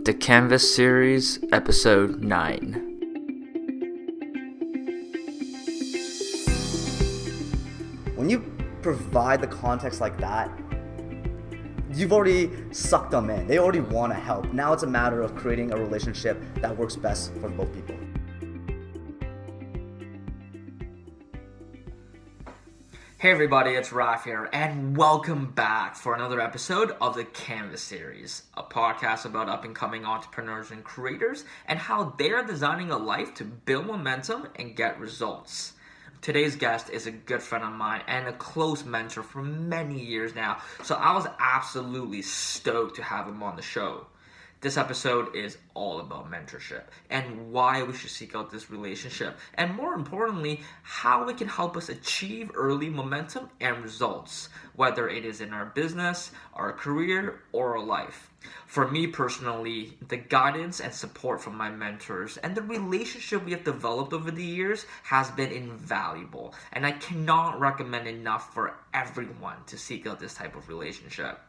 The Canvas Series, Episode 9. When you provide the context like that, you've already sucked them in. They already want to help. Now it's a matter of creating a relationship that works best for both people. Hey everybody, it's Raf here, and welcome back for another episode of the Canvas Series, a podcast about up-and-coming entrepreneurs and creators and how they are designing a life to build momentum and get results. Today's guest is a good friend of mine and a close mentor for many years now, so I was absolutely stoked to have him on the show. This episode is all about mentorship and why we should seek out this relationship, and more importantly, how it can help us achieve early momentum and results, whether it is in our business, our career, or our life. For me personally, the guidance and support from my mentors and the relationship we have developed over the years has been invaluable, and I cannot recommend enough for everyone to seek out this type of relationship.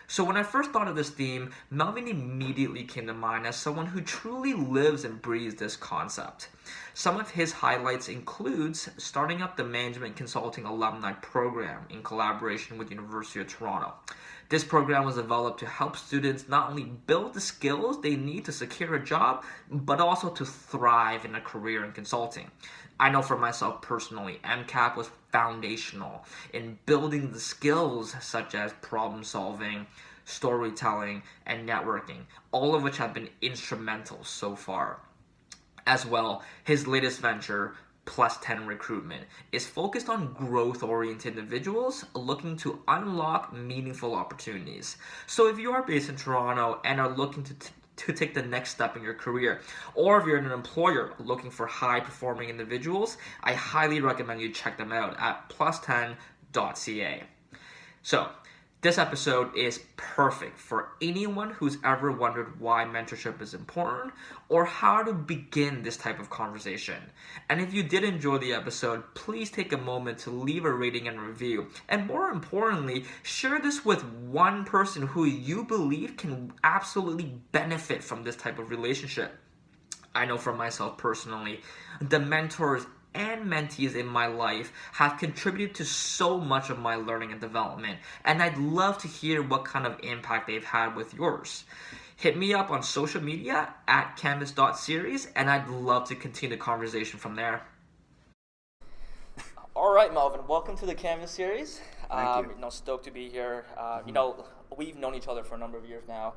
So when I first thought of this theme, Melvin immediately came to mind as someone who truly lives and breathes this concept. Some of his highlights includes starting up the Management Consulting Alumni Program in collaboration with University of Toronto. This program was developed to help students not only build the skills they need to secure a job, but also to thrive in a career in consulting. I know for myself personally, MCAP was foundational in building the skills such as problem solving, storytelling, and networking, all of which have been instrumental so far. As well, his latest venture, Plus 10 Recruitment, is focused on growth-oriented individuals looking to unlock meaningful opportunities. So if you are based in Toronto and are looking to take the next step in your career, or if you're an employer looking for high-performing individuals, I highly recommend you check them out at plus10.ca. So, this episode is perfect for anyone who's ever wondered why mentorship is important or how to begin this type of conversation. And if you did enjoy the episode, please take a moment to leave a rating and review. And more importantly, share this with one person who you believe can absolutely benefit from this type of relationship. I know for myself personally, the mentors and mentees in my life have contributed to so much of my learning and development, and I'd love to hear what kind of impact they've had with yours. Hit me up on social media at canvas.series, and I'd love to continue the conversation from there. All right, Melvin, welcome to the Canvas Series. Thank you. Stoked to be here. We've known each other for a number of years now,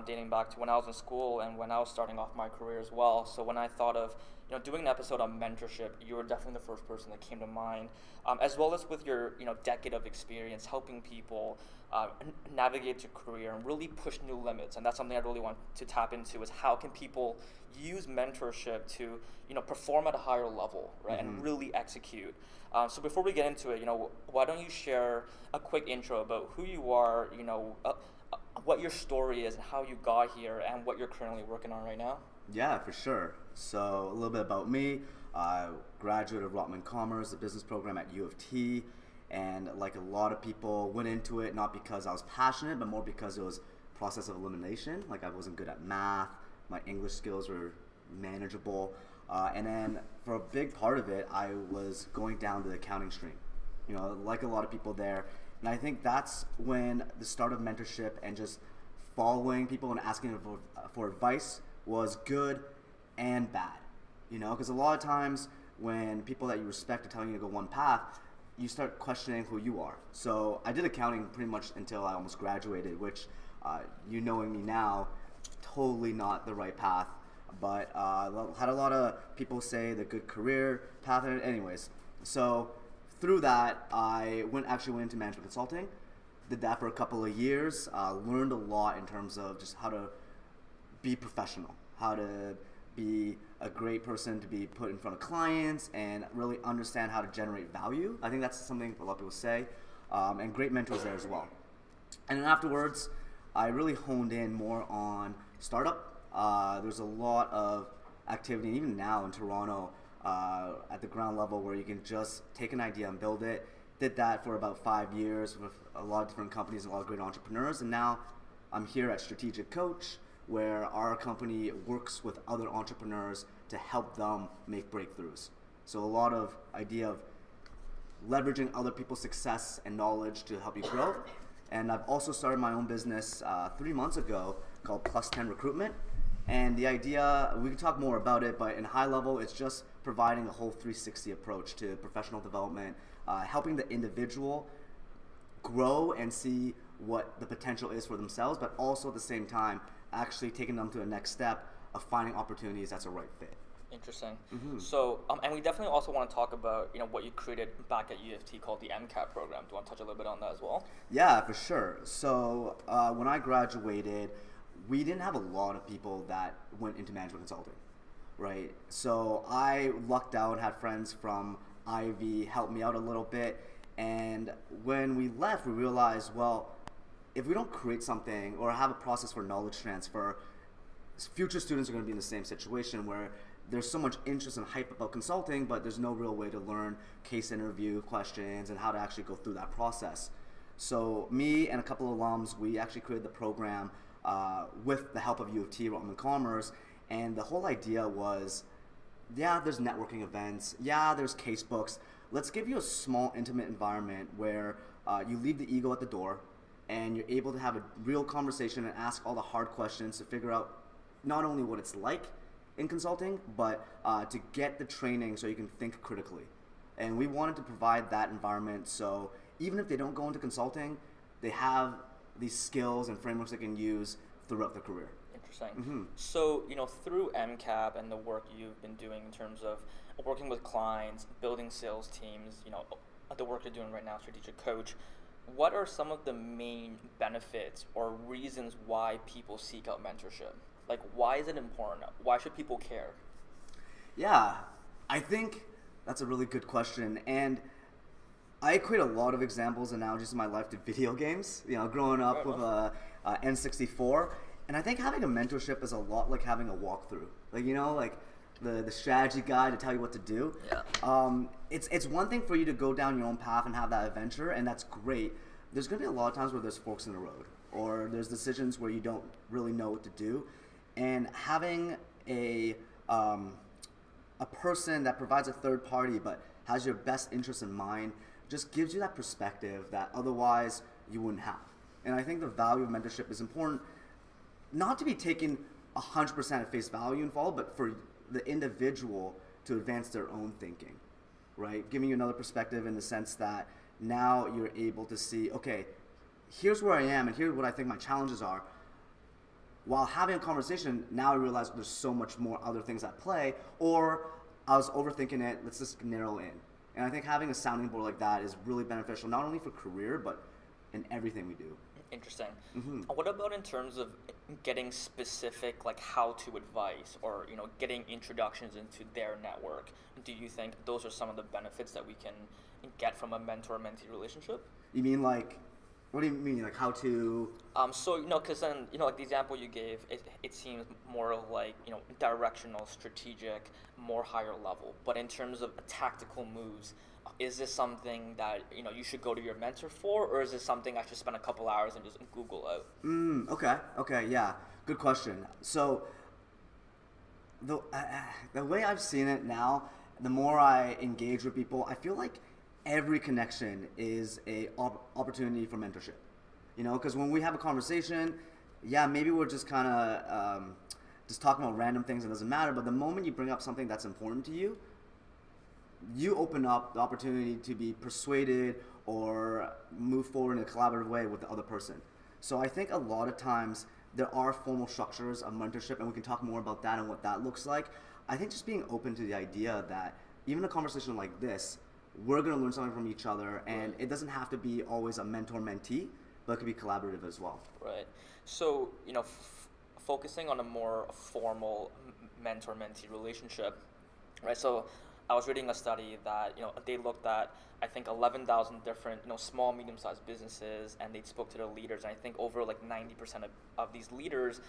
dating back to when I was in school and when I was starting off my career as well. So when I thought of doing an episode on mentorship, you were definitely the first person that came to mind, as well as with your decade of experience helping people navigate to career and really push new limits. And that's something I really want to tap into, is how can people use mentorship to perform at a higher level, right, and really execute. So before we get into it, why don't you share a quick intro about who you are, what your story is, and how you got here, and what you're currently working on right now? Yeah, for sure. So a little bit about me. I graduated of Rotman Commerce, a business program at U of T, and like a lot of people went into it not because I was passionate, but more because it was process of elimination. Like I wasn't good at math, my English skills were manageable, and then for a big part of it, I was going down the accounting stream. Like a lot of people there, and I think that's when the start of mentorship and just following people and asking for advice was good and bad, because a lot of times when people that you respect are telling you to go one path, you start questioning who you are. So I did accounting pretty much until I almost graduated, which knowing me now, totally not the right path, but had a lot of people say the good career path. Anyways, so through that, I went into management consulting, did that for a couple of years, learned a lot in terms of just how to be professional, how to be a great person to be put in front of clients and really understand how to generate value. I think that's something a lot of people say, and great mentors there as well. And then afterwards, I really honed in more on startup. There's a lot of activity, even now in Toronto, at the ground level, where you can just take an idea and build it. Did that for about 5 years with a lot of different companies and a lot of great entrepreneurs, and now I'm here at Strategic Coach, where our company works with other entrepreneurs to help them make breakthroughs. So a lot of idea of leveraging other people's success and knowledge to help you grow. And I've also started my own business 3 months ago called Plus 10 Recruitment. And the idea, we can talk more about it, but in high level, it's just providing a whole 360 approach to professional development, helping the individual grow and see what the potential is for themselves, but also at the same time, actually taking them to the next step of finding opportunities that's a right fit. Interesting. So, and we definitely also want to talk about, what you created back at UFT called the MCAP program. Do you want to touch a little bit on that as well? Yeah, for sure. So when I graduated, we didn't have a lot of people that went into management consulting, right? So I lucked out, had friends from Ivy help me out a little bit. And when we left, we realized, well, if we don't create something or have a process for knowledge transfer, future students are going to be in the same situation where there's so much interest and hype about consulting, but there's no real way to learn case interview questions and how to actually go through that process. So me and a couple of alums, we actually created the program with the help of U of T, Rotman Commerce, and the whole idea was, yeah, there's networking events, yeah, there's case books. Let's give you a small, intimate environment where you leave the ego at the door and you're able to have a real conversation and ask all the hard questions to figure out not only what it's like in consulting, but to get the training so you can think critically. And we wanted to provide that environment so even if they don't go into consulting, they have these skills and frameworks they can use throughout their career. Interesting. So, through MCAP and the work you've been doing in terms of working with clients, building sales teams, the work you're doing right now, strategic coach, what are some of the main benefits or reasons why people seek out mentorship? Like, why is it important? Why should people care? Yeah, I think that's a really good question. And I equate a lot of examples, analogies in my life to video games. Growing up with a N64. And I think having a mentorship is a lot like having a walkthrough. Like the strategy guide to tell you what to do. Yeah. It's one thing for you to go down your own path and have that adventure, and that's great. There's going to be a lot of times where there's forks in the road, or there's decisions where you don't really know what to do. And having a person that provides a third party but has your best interest in mind just gives you that perspective that otherwise you wouldn't have. And I think the value of mentorship is important, not to be taken 100% at face value and follow, but for the individual to advance their own thinking, right? Giving you another perspective in the sense that now you're able to see, okay, here's where I am and here's what I think my challenges are. While having a conversation, now I realize there's so much more other things at play, or I was overthinking it, let's just narrow in. And I think having a sounding board like that is really beneficial, not only for career, but in everything we do. Interesting. What about in terms of getting specific, like how-to advice or, getting introductions into their network? Do you think those are some of the benefits that we can get from a mentor-mentee relationship? You mean like, what do you mean, like how to? So, because then, like the example you gave, it seems more like, directional, strategic, more higher level. But in terms of tactical moves, is this something that, you should go to your mentor for, or is this something I should spend a couple hours and just Google out? Okay, yeah, good question. So, the way I've seen it now, the more I engage with people, I feel like every connection is a opportunity for mentorship. Because when we have a conversation, yeah, maybe we're just kind of just talking about random things, it doesn't matter, but the moment you bring up something that's important to you, you open up the opportunity to be persuaded or move forward in a collaborative way with the other person. So I think a lot of times there are formal structures of mentorship, and we can talk more about that and what that looks like. I think just being open to the idea that even a conversation like this, we're going to learn something from each other, and it doesn't have to be always a mentor-mentee, but it could be collaborative as well. Right. So, focusing on a more formal mentor-mentee relationship, right? So, I was reading a study that they looked at, I think, 11,000 different small medium-sized businesses, and they spoke to their leaders, and I think over like 90% of these leaders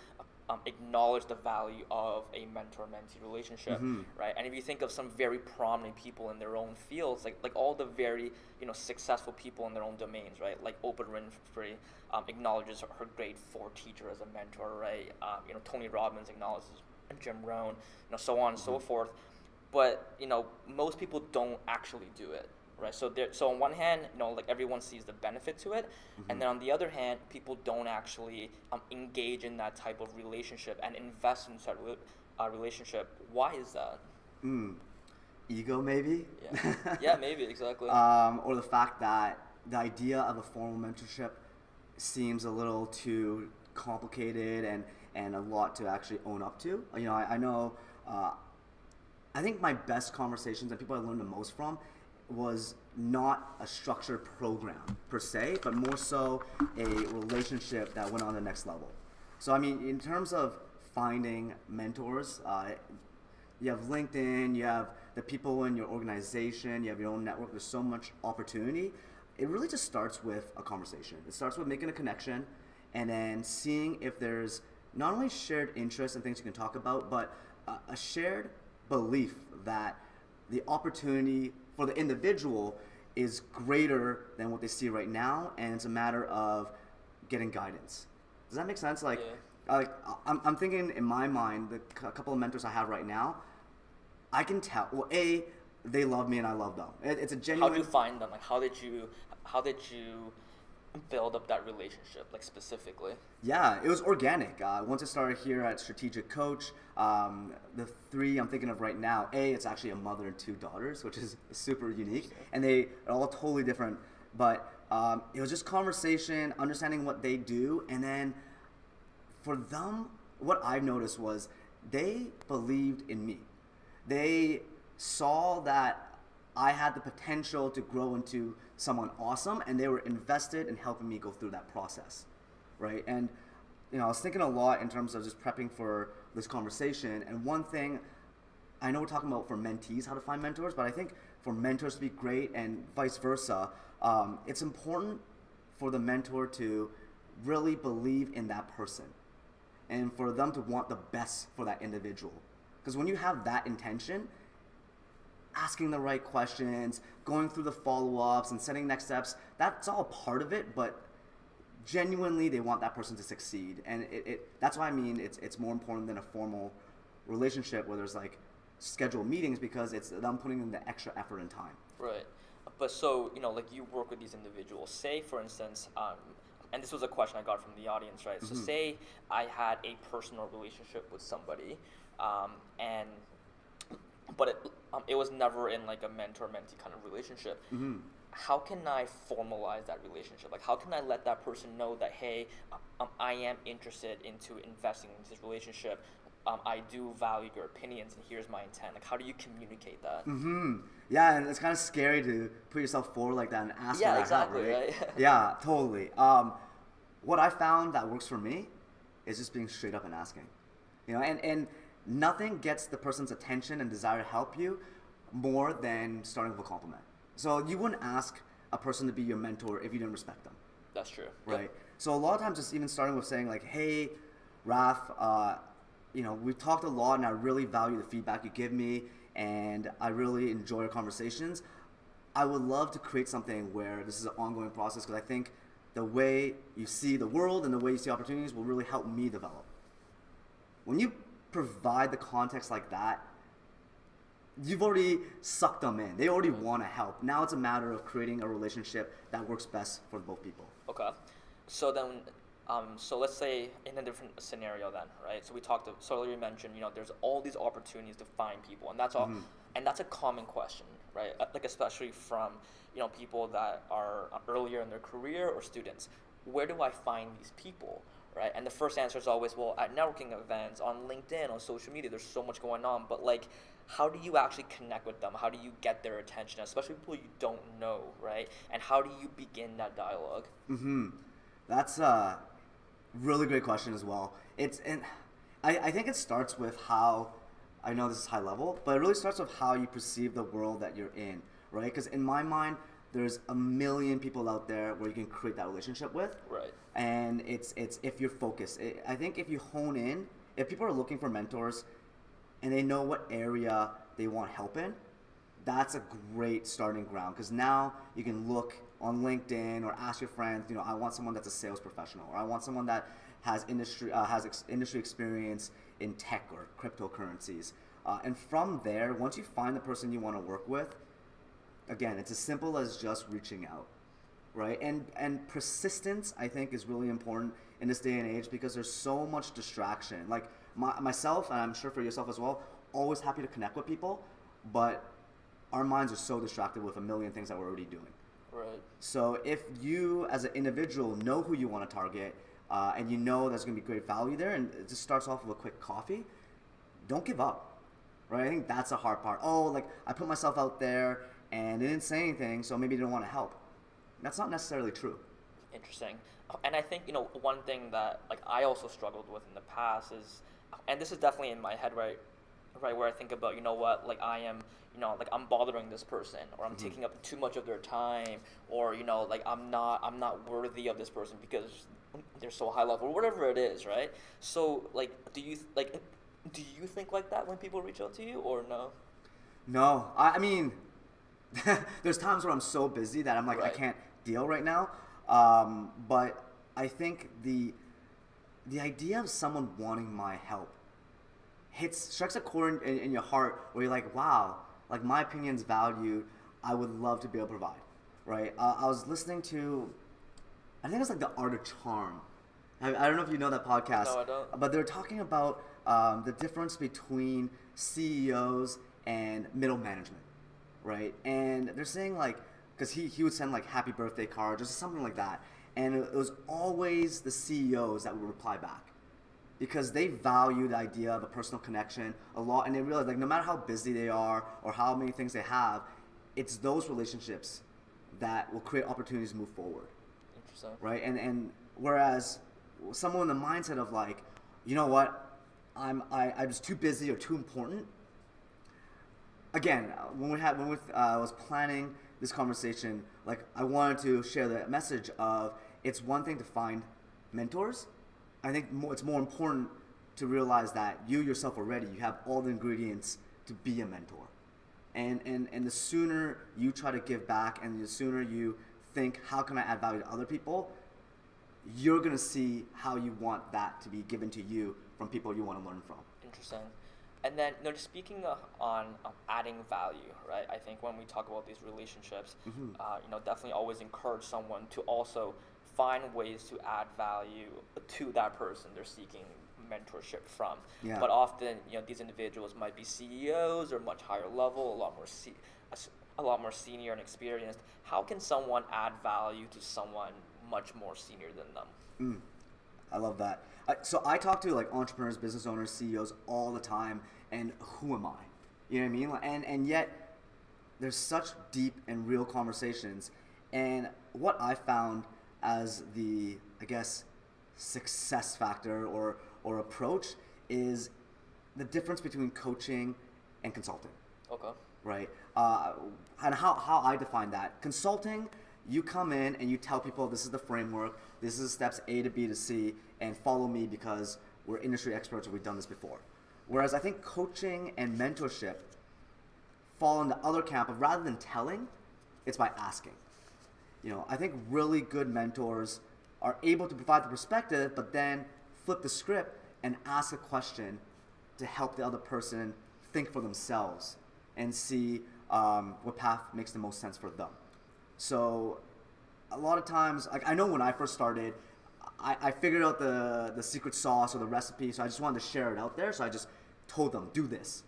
acknowledge the value of a mentor-mentee relationship, right? And if you think of some very prominent people in their own fields, like all the very successful people in their own domains, right? Like Oprah Winfrey acknowledges her grade 4 teacher as a mentor, right? Tony Robbins acknowledges Jim Rohn, so on and so forth. But most people don't actually do it, right? So on one hand, like everyone sees the benefit to it, and then on the other hand, people don't actually engage in that type of relationship and invest in such relationship. Why is that? Ego, maybe. Yeah, maybe, exactly. Or the fact that the idea of a formal mentorship seems a little too complicated and a lot to actually own up to. I know. I think my best conversations and people I learned the most from was not a structured program per se, but more so a relationship that went on the next level. So I mean, in terms of finding mentors, you have LinkedIn, you have the people in your organization, you have your own network. There's so much opportunity. It really just starts with a conversation. It starts with making a connection and then seeing if there's not only shared interests and things you can talk about, but a shared belief that the opportunity for the individual is greater than what they see right now, and it's a matter of getting guidance. Does that make sense? I'm thinking in my mind, the couple of mentors I have right now, I can tell. Well, they love me and I love them. It's a genuine. How do you find them? Like, how did you build up that relationship, like specifically? Yeah, it was organic. Once I started here at Strategic Coach, the 3 I'm thinking of right now, it's actually a mother and 2 daughters, which is super unique, and they are all totally different. But it was just conversation, understanding what they do, and then for them, what I've noticed was they believed in me. They saw that I had the potential to grow into someone awesome, and they were invested in helping me go through that process, right? And I was thinking a lot in terms of just prepping for this conversation, and one thing, I know we're talking about for mentees how to find mentors, but I think for mentors to be great and vice versa, it's important for the mentor to really believe in that person and for them to want the best for that individual. Because when you have that intention, asking the right questions, going through the follow-ups and setting next steps, that's all part of it, but genuinely they want that person to succeed. And that's why I mean it's more important than a formal relationship where there's like scheduled meetings, because it's them putting in the extra effort and time. Right. But so, like you work with these individuals. Say, for instance, and this was a question I got from the audience, right? So say I had a personal relationship with somebody, but it was never in like a mentor-mentee kind of relationship. How can I formalize that relationship? Like, how can I let that person know that, hey, I am interested into investing into this relationship. I do value your opinions, and here's my intent. Like, how do you communicate that? Yeah, and it's kind of scary to put yourself forward like that and ask for that exactly, help, right? right? Yeah, totally. What I found that works for me is just being straight up and asking. And nothing gets the person's attention and desire to help you more than starting with a compliment. So you wouldn't ask a person to be your mentor if you didn't respect them. That's true. Right? Yep. So a lot of times just even starting with saying like, hey, Raf, we've talked a lot and I really value the feedback you give me and I really enjoy our conversations. I would love to create something where this is an ongoing process, because I think the way you see the world and the way you see opportunities will really help me develop. When you provide the context like that, you've already sucked them in. They already want to help. Now it's a matter of creating a relationship that works best for both people. Okay. So then, so let's say in a different scenario then, right? So so earlier you mentioned, there's all these opportunities to find people, and that's all, and that's a common question, right? Like especially from, people that are earlier in their career or students. Where do I find these people? Right? And the first answer is always, well, at networking events, on LinkedIn, on social media, there's so much going on. But like, how do you actually connect with them? How do you get their attention, especially people you don't know, right? And how do you begin that dialogue? That's a really great question as well. And I think it starts with how I know this is high level, but it really starts with how you perceive the world that you're in, right? Because in my mind, there's a million people out there where you can create that relationship with. Right. And it's if you're focused. I think if you hone in, if people are looking for mentors and they know what area they want help in, that's a great starting ground, because now you can look on LinkedIn or ask your friends, I want someone that's a sales professional, or I want someone that has industry experience in tech or cryptocurrencies. And from there, once you find the person you want to work with, again, it's as simple as just reaching out, right? And persistence, I think, is really important in this day and age, because there's so much distraction. Like myself, and I'm sure for yourself as well, always happy to connect with people, but our minds are so distracted with a million things that we're already doing. Right. So if you, as an individual, know who you want to target, and you know there's going to be great value there, and it just starts off with a quick coffee, don't give up, right? I think that's the hard part. I put myself out there and they didn't say anything, so maybe they don't want to help. That's not necessarily true. Interesting. And I think, one thing that I also struggled with in the past is, and this is definitely in my head, right, where I think about, I am, I'm bothering this person, or I'm taking up too much of their time, or, I'm not worthy of this person because they're so high level, or whatever it is, right? So, do you think like that when people reach out to you, or no? No, I mean, there's times where I'm so busy that I'm like, Right. I can't deal right now. But I think the idea of someone wanting my help strikes a chord in your heart where you're like, wow, like my opinion's valued. I would love to be able to provide, right? I was listening to, I think it's like The Art of Charm. I don't know if you know that podcast. No, I don't. But they're talking about the difference between CEOs and middle management, right? And they're saying because he would send happy birthday cards or something like that. And it was always the CEOs that would reply back, because they value the idea of a personal connection a lot, and they realize no matter how busy they are or how many things they have, it's those relationships that will create opportunities to move forward. Interesting. Right? And whereas someone in the mindset of you know what, I'm just too busy or too important. Again, when I was planning this conversation, I wanted to share the message of, it's one thing to find mentors. I think it's more important to realize that you yourself already, you have all the ingredients to be a mentor. And the sooner you try to give back, and the sooner you think, how can I add value to other people, you're going to see how you want that to be given to you from people you want to learn from. Interesting. And then, just speaking on adding value, right? I think when we talk about these relationships, definitely always encourage someone to also find ways to add value to that person they're seeking mentorship from. Yeah. But often, these individuals might be CEOs or much higher level, a lot more senior and experienced. How can someone add value to someone much more senior than them? I love that. So I talk to entrepreneurs, business owners, CEOs all the time, and who am I? You know what I mean? And yet there's such deep and real conversations. And what I found as the, I guess, success factor or approach is the difference between coaching and consulting. Okay. Right? And how I define that. Consulting, you come in and you tell people, this is the framework, this is steps A to B to C, and follow me because we're industry experts and we've done this before. Whereas I think coaching and mentorship fall in the other camp of, rather than telling, it's by asking. I think really good mentors are able to provide the perspective, but then flip the script and ask a question to help the other person think for themselves and see what path makes the most sense for them. So a lot of times, I know when I first started, I figured out the secret sauce or the recipe, so I just wanted to share it out there. So I just told them, do this.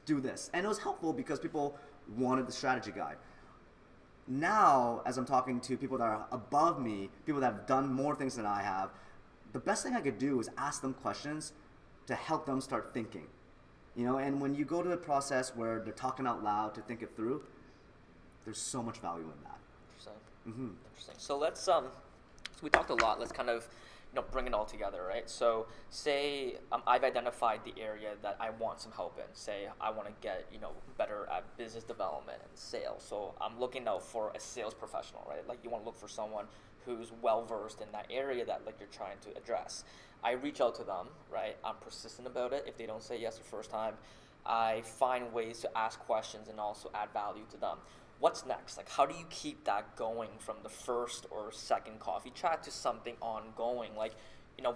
And it was helpful because people wanted the strategy guide. Now, as I'm talking to people that are above me, people that have done more things than I have, the best thing I could do is ask them questions to help them start thinking. And when you go to the process where they're talking out loud to think it through, there's so much value in that. Interesting. So let's so we talked a lot. Let's kind of bring it all together, right? So say I've identified the area that I want some help in. Say I want to get better at business development and sales. So I'm looking out for a sales professional, right? Like you want to look for someone who's well versed in that area that like you're trying to address. I reach out to them, right? I'm persistent about it. If they don't say yes the first time, I find ways to ask questions and also add value to them. What's next? Like, how do you keep that going from the first or second coffee chat to something ongoing? Like, you know,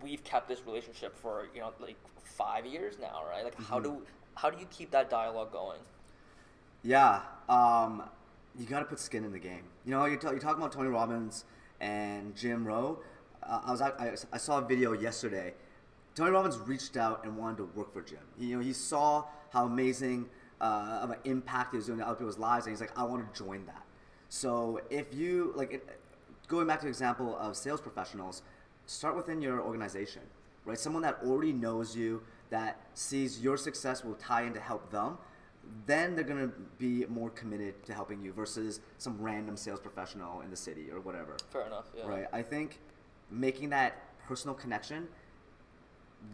we've kept this relationship for like 5 years now, right? Like, how do you keep that dialogue going? Yeah, you got to put skin in the game. You're talking about Tony Robbins and Jim Rohn. I saw a video yesterday. Tony Robbins reached out and wanted to work for Jim. He saw how amazing of an impact he was doing to other people's lives, and he's like, I want to join that. So if you going back to the example of sales professionals, start within your organization, right? Someone that already knows you, that sees your success will tie in to help them. Then they're gonna be more committed to helping you versus some random sales professional in the city or whatever. Fair enough. Yeah. Right. I think making that personal connection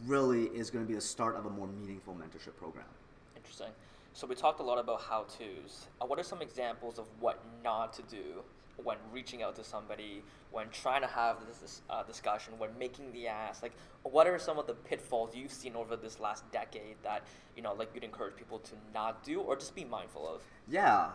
really is going to be the start of a more meaningful mentorship program. Interesting. So we talked a lot about how-tos. What are some examples of what not to do when reaching out to somebody, when trying to have this discussion, when making the ask? Like, what are some of the pitfalls you've seen over this last decade that, like you'd encourage people to not do or just be mindful of? Yeah,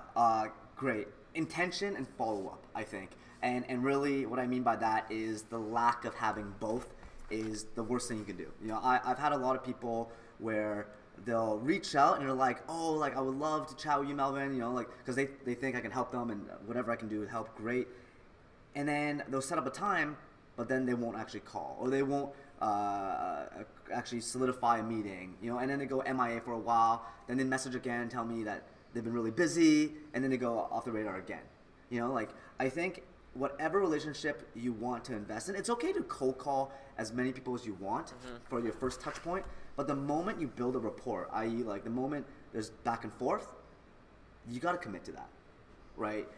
great. Intention and follow-up, I think. And really what I mean by that is the lack of having both is the worst thing you can do. I've had a lot of people where they'll reach out and they're like, oh, like I would love to chat with you, Melvin, because they think I can help them and whatever I can do to help, great. And then they'll set up a time, but then they won't actually call or they won't actually solidify a meeting, and then they go MIA for a while, then they message again and tell me that they've been really busy, and then they go off the radar again. I think whatever relationship you want to invest in, it's okay to cold call as many people as you want for your first touch point. But the moment you build a rapport, i.e. like the moment there's back and forth, you got to commit to that, right?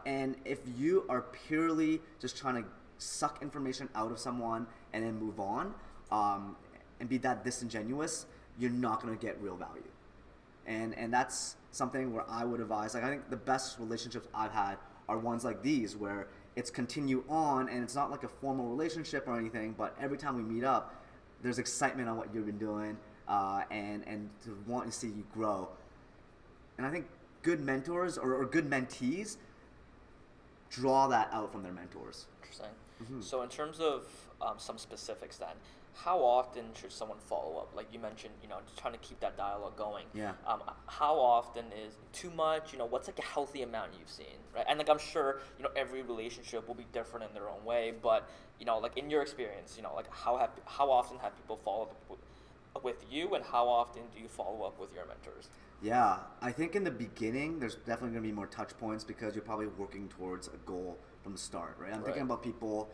And if you are purely just trying to suck information out of someone and then move on and be that disingenuous, you're not going to get real value. And that's something where I would advise, like I think the best relationships I've had are ones like these where it's continue on and it's not like a formal relationship or anything, but every time we meet up, there's excitement on what you've been doing and to want to see you grow. And I think good mentors or good mentees draw that out from their mentors. Interesting. So in terms of some specifics then, how often should someone follow up? Like you mentioned, just trying to keep that dialogue going. Yeah. How often is too much? What's like a healthy amount you've seen, right? And like I'm sure, every relationship will be different in their own way, but like in your experience, like how often have people followed up with you, and how often do you follow up with your mentors? Yeah, I think in the beginning, there's definitely going to be more touch points because you're probably working towards a goal from the start, right? I'm thinking about people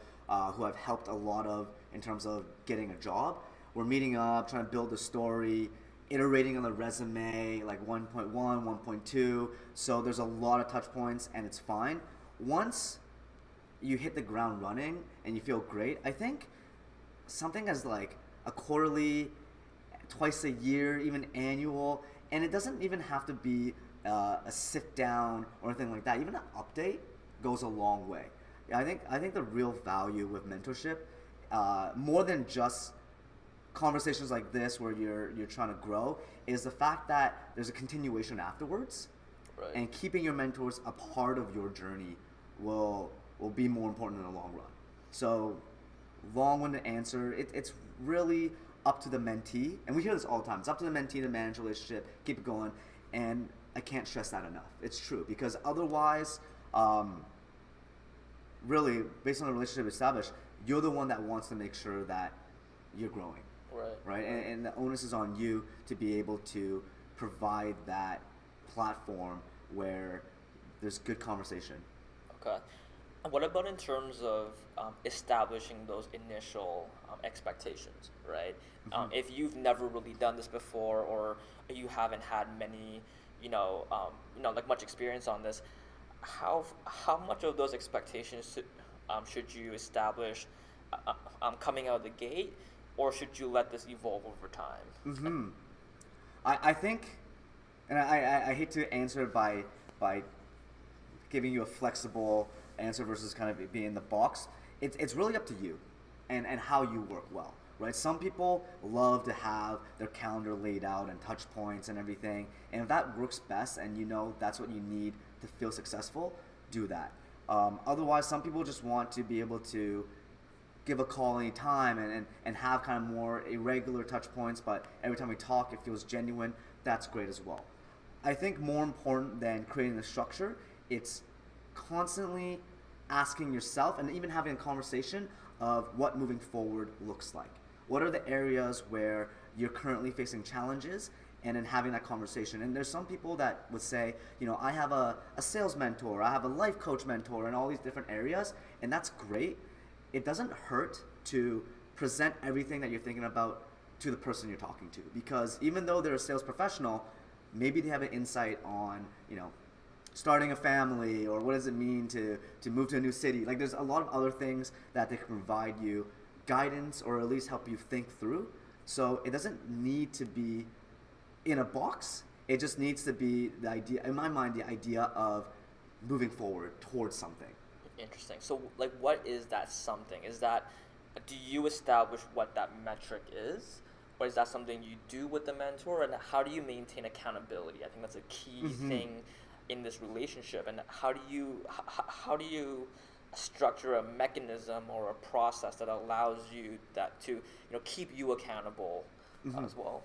who I've helped a lot of in terms of getting a job. We're meeting up, trying to build a story, iterating on the resume, like 1.1, 1.2. So there's a lot of touch points and it's fine. Once you hit the ground running and you feel great, I think something as like a quarterly, twice a year, even annual, and it doesn't even have to be a sit down or anything like that. Even an update goes a long way. I think the real value with mentorship, more than just conversations like this where you're trying to grow, is the fact that there's a continuation afterwards, right. And keeping your mentors a part of your journey will be more important in the long run. So, long-winded answer. It's really up to the mentee, and we hear this all the time. It's up to the mentee to manage the relationship, keep it going, and I can't stress that enough. It's true because otherwise. Really, based on the relationship established, you're the one that wants to make sure that you're growing, right? And the onus is on you to be able to provide that platform where there's good conversation. Okay. And what about in terms of establishing those initial expectations, right? If you've never really done this before, or you haven't had many, like much experience on this, how much of those expectations should you establish coming out of the gate, or should you let this evolve over time? I think, and I hate to answer by giving you a flexible answer versus kind of being in the box. It's really up to you and how you work well, right? Some people love to have their calendar laid out and touch points and everything, and if that works best and you know that's what you need to feel successful, do that. Otherwise, some people just want to be able to give a call anytime and have kind of more irregular touch points, but every time we talk, it feels genuine. That's great as well. I think more important than creating the structure, it's constantly asking yourself and even having a conversation of what moving forward looks like. What are the areas where you're currently facing challenges, and then having that conversation. And there's some people that would say, I have a sales mentor, I have a life coach mentor, and all these different areas, and that's great. It doesn't hurt to present everything that you're thinking about to the person you're talking to, because even though they're a sales professional, maybe they have an insight on, starting a family, or what does it mean to move to a new city. Like, there's a lot of other things that they can provide you guidance or at least help you think through. So it doesn't need to be in a box. It just needs to be the idea, in my mind, the idea of moving forward towards something. Interesting. So, like, what is that something? Do you establish what that metric is? Or is that something you do with the mentor? And how do you maintain accountability? I think that's a key thing in this relationship. And how do you structure a mechanism or a process that allows you to keep you accountable as well?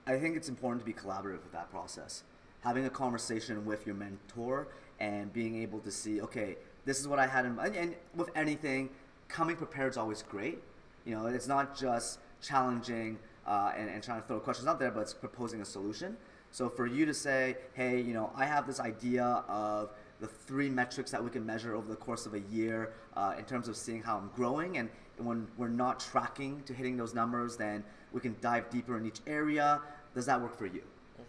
I think it's important to be collaborative with that process. Having a conversation with your mentor and being able to see, okay, this is what I had in mind. And with anything, coming prepared is always great. It's not just challenging and trying to throw questions out there, but it's proposing a solution. So for you to say, hey, I have this idea of the 3 metrics that we can measure over the course of a year in terms of seeing how I'm growing, and when we're not tracking to hitting those numbers, then we can dive deeper in each area. Does that work for you?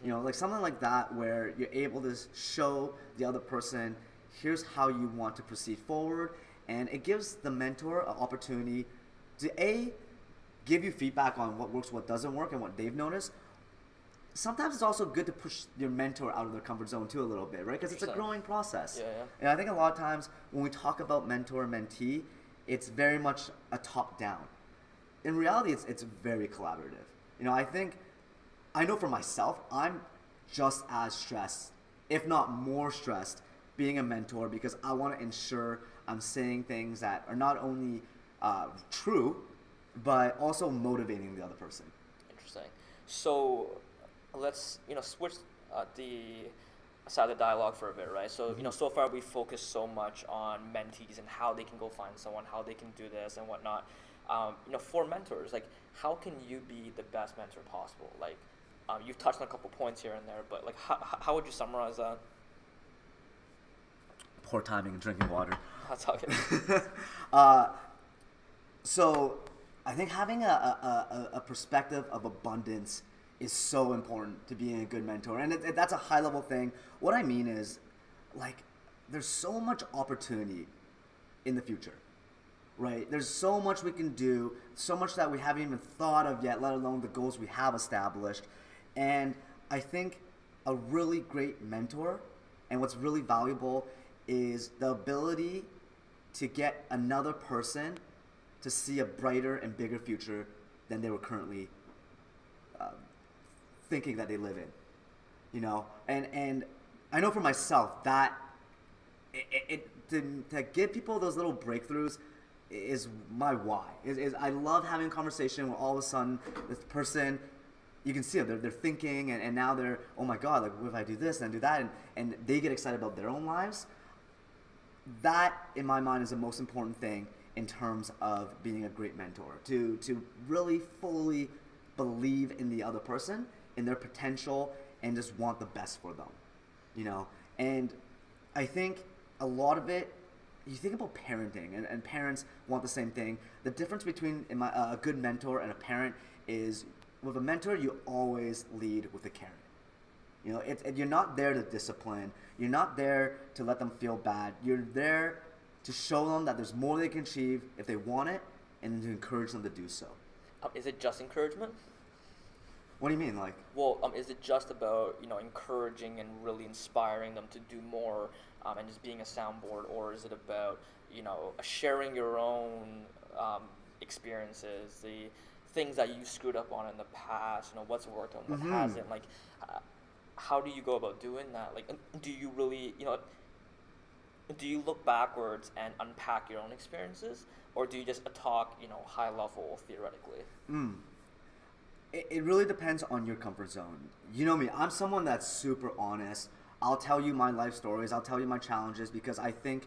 Like something like that, where you're able to show the other person, here's how you want to proceed forward, and it gives the mentor an opportunity to give you feedback on what works, what doesn't work, and what they've noticed. Sometimes it's also good to push your mentor out of their comfort zone too a little bit, right? Because it's a growing process. Yeah. And I think a lot of times when we talk about mentor and mentee, it's very much a top-down. In reality, it's very collaborative. I know for myself, I'm just as stressed, if not more stressed, being a mentor, because I want to ensure I'm saying things that are not only true, but also motivating the other person. Interesting. So let's switch the side of the dialogue for a bit, right? So so far we focused so much on mentees and how they can go find someone, how they can do this and whatnot. For mentors, like, how can you be the best mentor possible? Like, you've touched on a couple points here and there, but like, how would you summarize that? Poor timing and drinking water. That's okay. So I think having a perspective of abundance is so important to being a good mentor. And that's a high level thing. What I mean is, like, there's so much opportunity in the future, right? There's so much we can do, so much that we haven't even thought of yet, let alone the goals we have established. And I think a really great mentor, and what's really valuable, is the ability to get another person to see a brighter and bigger future than they were currently thinking that they live in, and I know for myself that to give people those little breakthroughs is my why. Is I love having a conversation where all of a sudden this person, you can see them, they're thinking, and now they're, oh my God, like, what if I do this and do that, and they get excited about their own lives. That, in my mind, is the most important thing in terms of being a great mentor, to really fully believe in the other person, in their potential, and just want the best for them, And I think a lot of it, you think about parenting, and parents want the same thing. The difference between a good mentor and a parent is, with a mentor, you always lead with a carrot. You're not there to discipline. You're not there to let them feel bad. You're there to show them that there's more they can achieve if they want it, and to encourage them to do so. Is it just encouragement? What do you mean? Like, Well, is it just about encouraging and really inspiring them to do more, and just being a soundboard, or is it about sharing your own experiences, the things that you screwed up on in the past, what's worked and what hasn't? Like, how do you go about doing that? Like, do you really do you look backwards and unpack your own experiences, or do you just talk high level theoretically? It really depends on your comfort zone. You know me, I'm someone that's super honest. I'll tell you my life stories, I'll tell you my challenges, because I think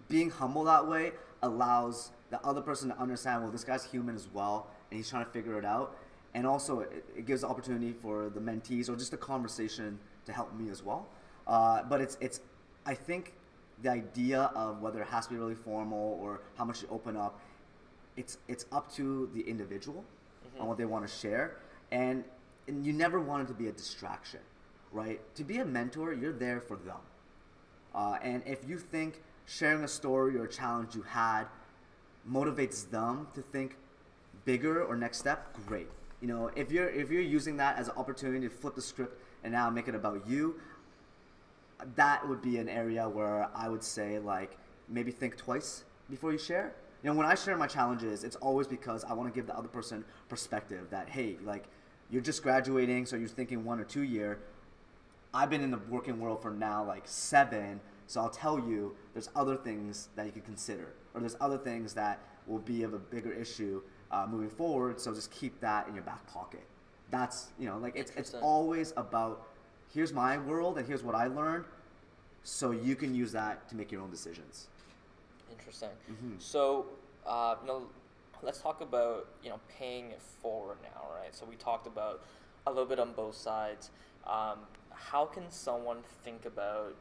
being humble that way allows the other person to understand, well, this guy's human as well, and he's trying to figure it out. And also, it gives the opportunity for the mentees or just a conversation to help me as well. But it's I think the idea of whether it has to be really formal or how much you open up, it's up to the individual on what they want to share, and you never want it to be a distraction, right? To be a mentor, you're there for them, and if you think sharing a story or a challenge you had motivates them to think bigger or next step, great. If you're using that as an opportunity to flip the script and now make it about you, that would be an area where I would say, like, maybe think twice before you share. When I share my challenges, it's always because I want to give the other person perspective that, hey, like, you're just graduating, so you're thinking 1 or 2 year. I've been in the working world for now like 7, so I'll tell you there's other things that you can consider, or there's other things that will be of a bigger issue moving forward, so just keep that in your back pocket. That's, it's always about, here's my world and here's what I learned, so you can use that to make your own decisions. Interesting. So, let's talk about paying it forward now, right? So we talked about a little bit on both sides. How can someone think about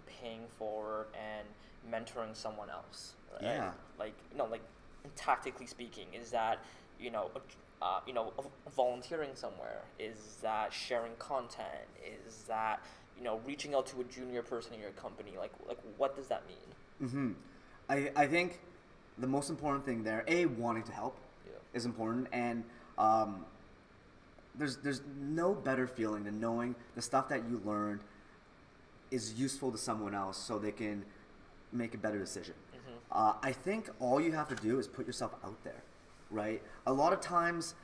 paying forward and mentoring someone else? Right? Yeah. Like tactically speaking, is that volunteering somewhere? Is that sharing content? Is that reaching out to a junior person in your company? Like what does that mean? I think the most important thing there, wanting to help is important, and there's no better feeling than knowing the stuff that you learned is useful to someone else so they can make a better decision. I think all you have to do is put yourself out there, right? A lot of times,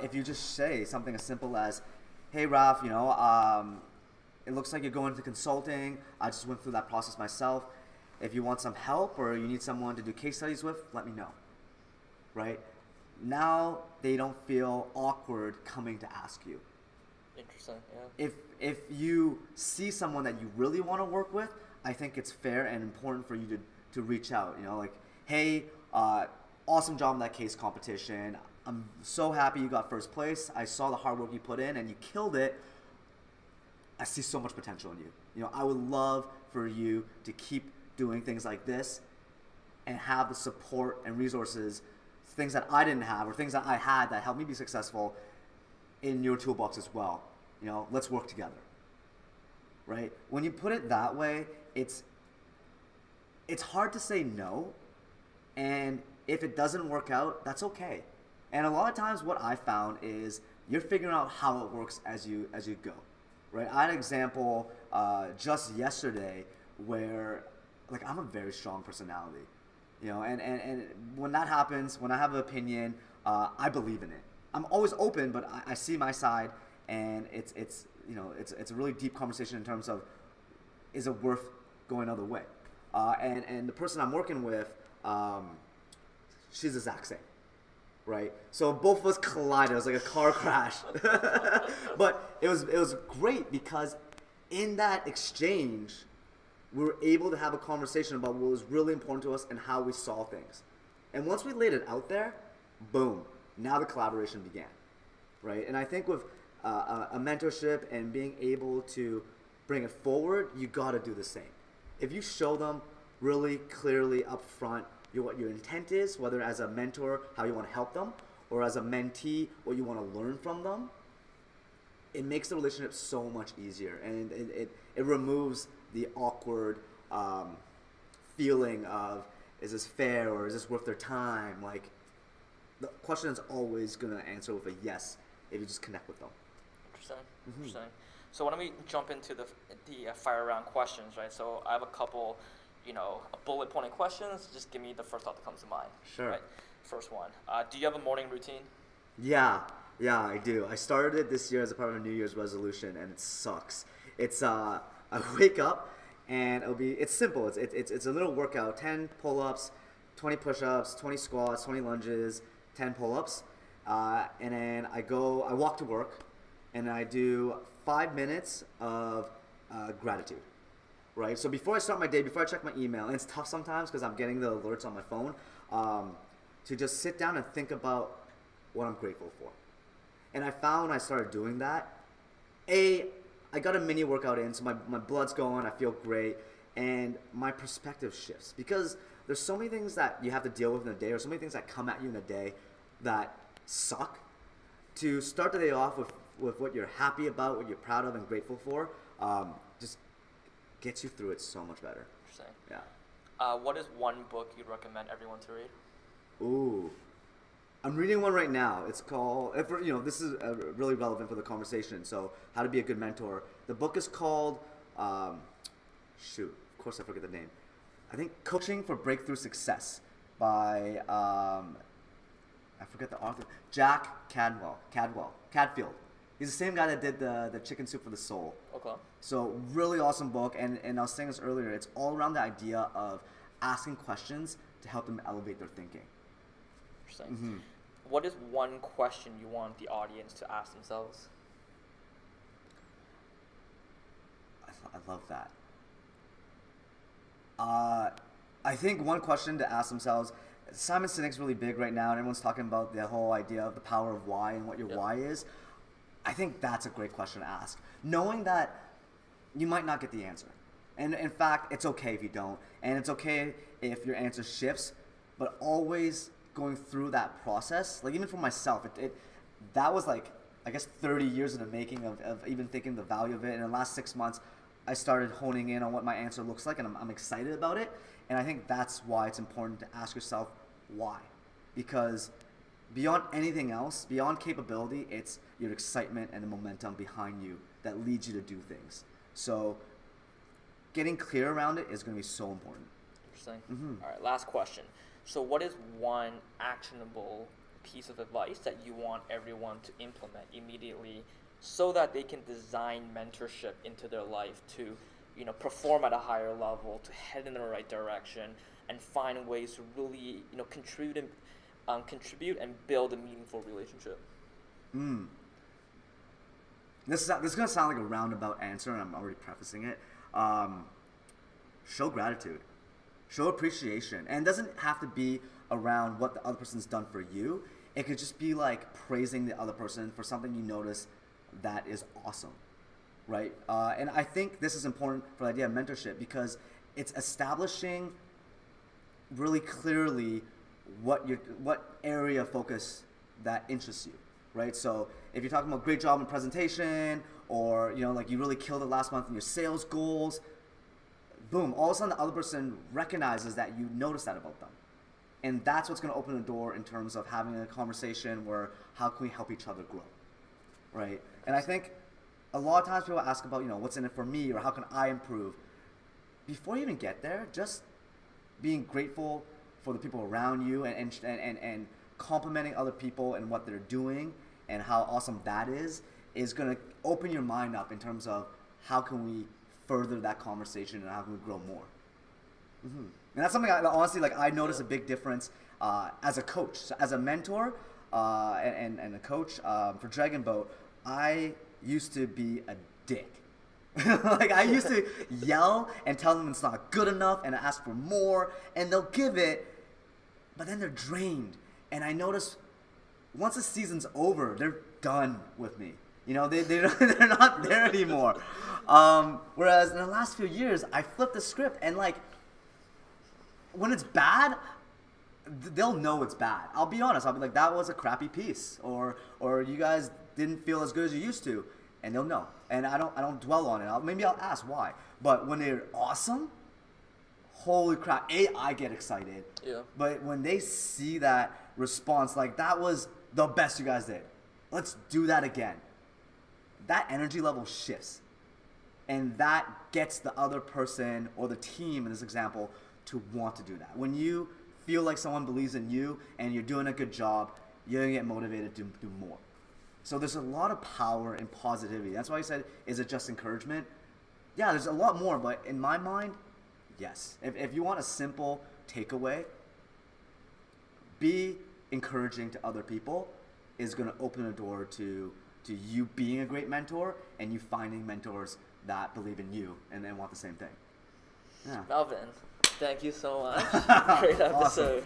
if you just say something as simple as, hey, Raf, it looks like you're going into consulting. I just went through that process myself. If you want some help or you need someone to do case studies with, let me know, right? Now they don't feel awkward coming to ask you. Interesting, yeah. If you see someone that you really want to work with, I think it's fair and important for you to reach out. Like, hey, awesome job in that case competition. I'm so happy you got first place. I saw the hard work you put in and you killed it. I see so much potential in you. I would love for you to keep doing things like this and have the support and resources, things that I didn't have or things that I had that helped me be successful, in your toolbox as well. Let's work together, right? When you put it that way, it's hard to say no, and if it doesn't work out, that's okay. And a lot of times what I found is you're figuring out how it works as you go, right? I had an example just yesterday where, like, I'm a very strong personality, and when that happens, when I have an opinion, I believe in it. I'm always open, but I see my side, and it's a really deep conversation in terms of, is it worth going another way? And the person I'm working with, she's the exact same, right? So both of us collided. It was like a car crash, but it was great because in that exchange, we were able to have a conversation about what was really important to us and how we saw things. And once we laid it out there, boom, now the collaboration began, right? And I think with a mentorship and being able to bring it forward, you got to do the same. If you show them really clearly up front what your intent is, whether as a mentor, how you want to help them, or as a mentee, what you want to learn from them, it makes the relationship so much easier, and it removes the awkward feeling of, is this fair or is this worth their time? Like, the question is always gonna answer with a yes if you just connect with them. Interesting. Interesting. So why don't we jump into the fire round questions, right? So I have a couple, bullet pointed questions. Just give me the first thought that comes to mind. Sure. Right. First one. Do you have a morning routine? Yeah, I do. I started it this year as a part of a New Year's resolution, and it sucks. It's I wake up, and it's simple. It's a little workout: 10 pull-ups, 20 push-ups, 20 squats, 20 lunges, 10 pull-ups, and then I walk to work, and I do 5 minutes of gratitude. Right. So before I start my day, before I check my email, and it's tough sometimes because I'm getting the alerts on my phone, to just sit down and think about what I'm grateful for. And I found when I started doing that, I got a mini workout in, so my blood's going, I feel great, and my perspective shifts. Because there's so many things that you have to deal with in a day, or so many things that come at you in a day that suck. To start the day off with what you're happy about, what you're proud of and grateful for, just gets you through it so much better. Interesting. Yeah. What is one book you'd recommend everyone to read? Ooh. I'm reading one right now. It's called, this is really relevant for the conversation. So, How to Be a Good Mentor. The book is called, of course I forget the name. I think Coaching for Breakthrough Success by, I forget the author, Jack Cadfield. He's the same guy that did the Chicken Soup for the Soul. Okay. So, really awesome book. And I was saying this earlier, it's all around the idea of asking questions to help them elevate their thinking. Interesting. What is one question you want the audience to ask themselves? I love that. I think one question to ask themselves, Simon Sinek's really big right now, and everyone's talking about the whole idea of the power of why and what your why is. I think that's a great question to ask. Knowing that you might not get the answer. And in fact, it's okay if you don't. And it's okay if your answer shifts, but always going through that process, like even for myself, that was like, I guess 30 years in the making of even thinking the value of it. And in the last 6 months, I started honing in on what my answer looks like, and I'm excited about it. And I think that's why it's important to ask yourself why. Because beyond anything else, beyond capability, it's your excitement and the momentum behind you that leads you to do things. So getting clear around it is going to be so important. Interesting. All right, last question. So what is one actionable piece of advice that you want everyone to implement immediately so that they can design mentorship into their life to, perform at a higher level, to head in the right direction, and find ways to really, contribute and build a meaningful relationship? This is going to sound like a roundabout answer, and I'm already prefacing it. Show gratitude. Show appreciation. And it doesn't have to be around what the other person's done for you. It could just be like praising the other person for something you notice that is awesome, right? And I think this is important for the idea of mentorship because it's establishing really clearly what area of focus that interests you, right? So if you're talking about great job in presentation, or like you really killed it last month in your sales goals, boom, all of a sudden the other person recognizes that you notice that about them. And that's what's going to open the door in terms of having a conversation where how can we help each other grow, right? And I think a lot of times people ask about, what's in it for me or how can I improve. Before you even get there, just being grateful for the people around you and complimenting other people and what they're doing and how awesome that is going to open your mind up in terms of how can we further that conversation and how can we grow more. And that's something honestly, I notice a big difference as a coach. So as a mentor and a coach for Dragon Boat, I used to be a dick. I used to yell and tell them it's not good enough and ask for more, and they'll give it, but then they're drained. And I notice once the season's over, they're done with me. They're not there anymore. Whereas in the last few years, I flipped the script, and when it's bad, they'll know it's bad. I'll be honest. I'll be like, that was a crappy piece, or you guys didn't feel as good as you used to, and they'll know. And I don't dwell on it. Maybe I'll ask why. But when they're awesome, holy crap, I get excited. Yeah. But when they see that response, like, that was the best you guys did. Let's do that again. That energy level shifts. And that gets the other person or the team in this example to want to do that. When you feel like someone believes in you and you're doing a good job, you're going to get motivated to do more. So there's a lot of power in positivity. That's why I said, is it just encouragement? Yeah, there's a lot more, but in my mind, yes. If you want a simple takeaway, be encouraging to other people is going to open a door to you being a great mentor and you finding mentors that believe in you and then want the same thing. Yeah. Melvin, thank you so much. Great episode. Awesome.